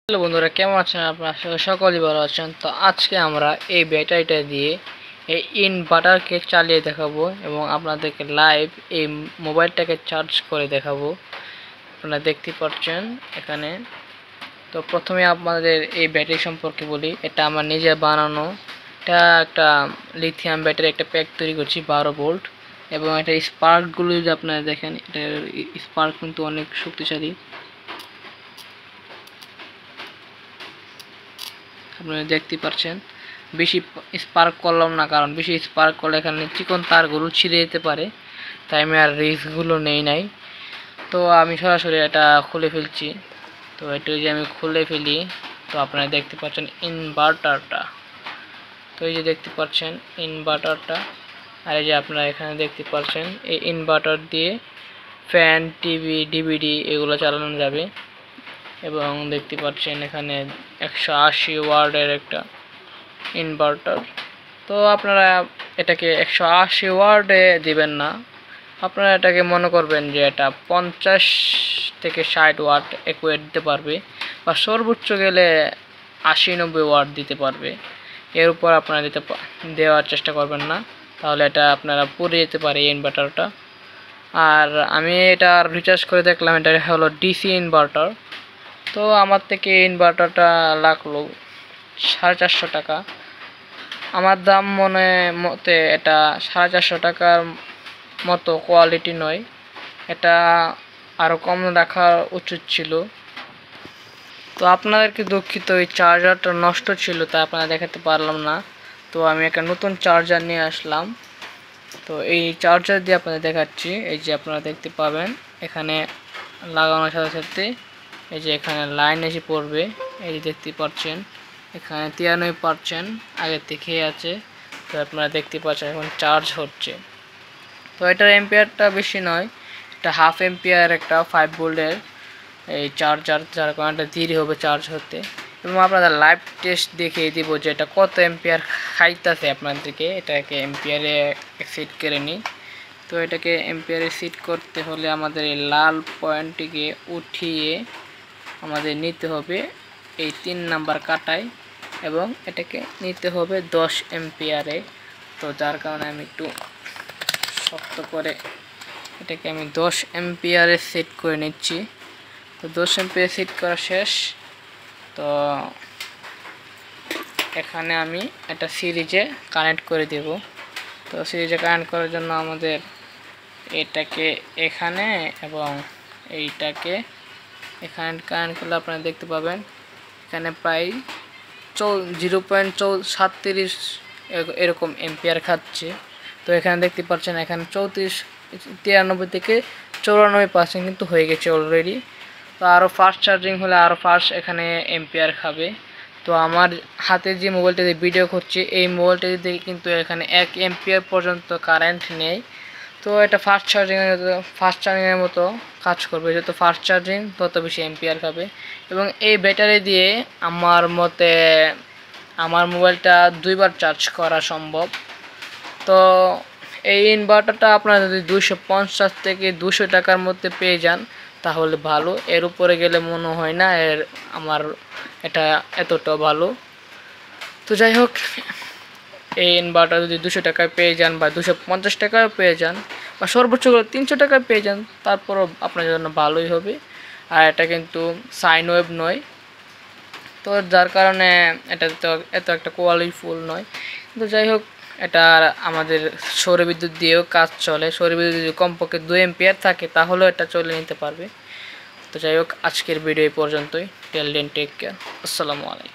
Hello বন্ধুরা, কেমন আছেন আপনারা? সকলেই ভালো আছেন। তো আজকে আমরা এই ব্যাটারিটা দিয়ে এই ইনভার্টারকে চালিয়ে দেখাবো এবং আপনাদেরকে লাইভ এই মোবাইলটাকে চার্জ করে দেখাবো। আপনারা দেখতে পাচ্ছেন এখানে। তো প্রথমে আপনাদের এই ব্যাটারি সম্পর্কে বলি। এটা আমার নিজে বানানো। এটা একটা লিথিয়াম ব্যাটারি একটা প্যাক তৈরি করছি 12 ভোল্ট, এবং এটা স্পার্কগুলো যদি আপনারা দেখেন, এটা স্পার্ক কিন্তু অনেক শক্তিশালী। আপনারা দেখতে পাচ্ছেন বেশি স্পার্ক করলাম না, কারণ বেশি স্পার্ক করলে এখানে চিকন তারগুলো ছিঁড়ে যেতে পারে, তাই আমি আর রিস্কগুলো নেই নাই। তো আমি সরাসরি এটা খুলে ফেলছি। তো এটা যে আমি খুলে ফেলি, তো আপনারা দেখতে পাচ্ছেন ইনভার্টারটা। তো এই যে দেখতে পাচ্ছেন ইনভার্টারটা, আর এই যে আপনারা এখানে দেখতে পাচ্ছেন এই ইনভার্টার দিয়ে ফ্যান, টিভি, ডিভিডি এগুলো চালানো যাবে। এবং দেখতে পাচ্ছেন এখানে 180 ওয়াটের একটা ইনভার্টার। তো আপনারা এটাকে 180 ওয়াটে দিবেন না, আপনারা এটাকে মনে করবেন যে এটা 50 থেকে 60 ওয়াট একুয়েট দিতে পারবে, বা সর্বোচ্চ গেলে 80-90 ওয়াট দিতে পারবে। এর উপর আপনারা দেওয়ার চেষ্টা করবেন না, তাহলে এটা আপনারা পুড়ে যেতে পারে এই ইনভার্টারটা। আর আমি এটা রিচার্জ করে দেখলাম, এটা হলো ডিসি ইনভার্টার। তো আমার থেকে ইনভার্টারটা লাগলো 450 টাকা। আমার দাম মতে এটা 450 টাকার মতো কোয়ালিটি নয়, এটা আরও কম রাখা উচিত ছিল। তো আপনাদেরকে দুঃখিত, এই চার্জারটা নষ্ট ছিল তাই আপনারা দেখাতে পারলাম না। তো আমি একটা নতুন চার্জার নিয়ে আসলাম। তো এই চার্জার দিয়ে আপনাদের দেখাচ্ছি। এই যে আপনারা দেখতে পাবেন এখানে লাগানোর সাথে সাথে এই যে এখানে লাইন এসে পড়বে। এই যে দেখতে পাচ্ছেন এখানে 93% আগে থেকেই আছে। তো আপনারা দেখতে পাচ্ছেন এখন চার্জ হচ্ছে। তো এটার এম্পিয়ারটা বেশি নয়, এটা হাফ এম্পিয়ার একটা 5 ভোল্টের এই চার্জার, যার কারণে এটা দেরি হবে চার্জ হতে। এবং আপনাদের লাইভ টেস্ট দেখিয়ে দিব যে এটা কত এম্পিয়ার খাইতেছে আপনাদেরকে। এটাকে এম্পিয়ারে সেট করে নিই। তো এটাকে এম্পিয়ারে সেট করতে হলে আমাদের এই লাল পয়েন্টটিকে উঠিয়ে আমাদের নিতে হবে এই 3 নাম্বার কাটায়, এবং এটাকে নিতে হবে 10 এম্পিয়ারে। তো যার কারণে আমি একটু শক্ত করে এটাকে আমি 10 এম্পিয়ারে সেট করে নিচ্ছি। তো 10 এম্পিয়ার সেট করা শেষ। তো এখানে আমি এটা সিরিজে কানেক্ট করে দেব। তো সিরিজে কানেক্ট করার জন্য আমাদের এটাকে এখানে এবং এইটাকে এখানে কানেক্ট করলে আপনারা দেখতে পাবেন এখানে প্রায় 0.37 এরকম এম্পিয়ার খাচ্ছে। তো এখানে দেখতে পাচ্ছেন এখানে 93 থেকে 94% কিন্তু হয়ে গেছে অলরেডি। তো আরও ফাস্ট চার্জিং হলে আরও ফাস্ট এখানে এম্পিয়ার খাবে। তো আমার হাতে যে মোবাইলটা দিয়ে ভিডিও করছি, এই মোবাইলটা দিয়ে কিন্তু এখানে 1 এম্পিয়ার পর্যন্ত কারেন্ট নেই। তো এটা ফাস্ট চার্জিংয়ের মতো কাজ করবে। যত ফাস্ট চার্জিং তত বেশি এম্পিয়ার খাবে। এবং এই ব্যাটারি দিয়ে আমার মতে আমার মোবাইলটা 2বার চার্জ করা সম্ভব। তো এই ইনভার্টারটা আপনারা যদি 250 থেকে 200 টাকার মধ্যে পেয়ে যান তাহলে ভালো। এর উপরে গেলে মনে হয় না আমার এটা এতটা ভালো। তো যাই হোক, এই ইনভার্টার যদি 200 টাকায় পেয়ে যান বা 250 টাকায় পেয়ে যান বা সর্বোচ্চ 300 টাকায় পেয়ে যান, তারপরও আপনার জন্য ভালোই হবে। আর এটা কিন্তু সাইন ওয়েভ নয়, তো যার কারণে এটা তো এত একটা কোয়ালিটিফুল নয়। কিন্তু যাই হোক, এটা আমাদের সৌর বিদ্যুৎ দিয়েও কাজ চলে। সৌর বিদ্যুৎ যদি কমপক্ষে 2 এম্পিয়ার থাকে তাহলেও এটা চলে নিতে পারবে। তো যাই হোক, আজকের ভিডিও এই পর্যন্তই। টেল দেন, টেক কেয়ার, আসসালামু আলাইকুম।